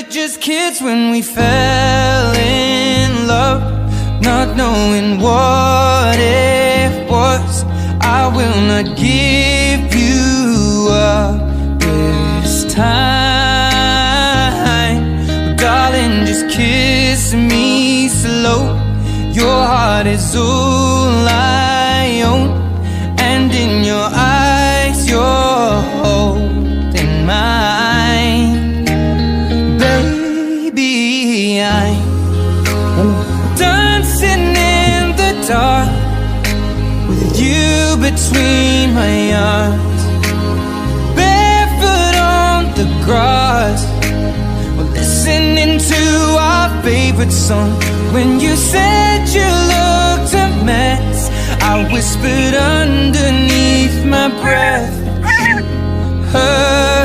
just kids when we fell in love, not knowing what it was. I will not give you up this time, but darling, just kiss me slow. Your heart is all I own, and in your eyes you're holding mine. Baby, I'm dancing in the dark with you between my arms, barefoot on the grass, we're listening to our favorite song. When you said you looked a mess, I whispered underneath my breath,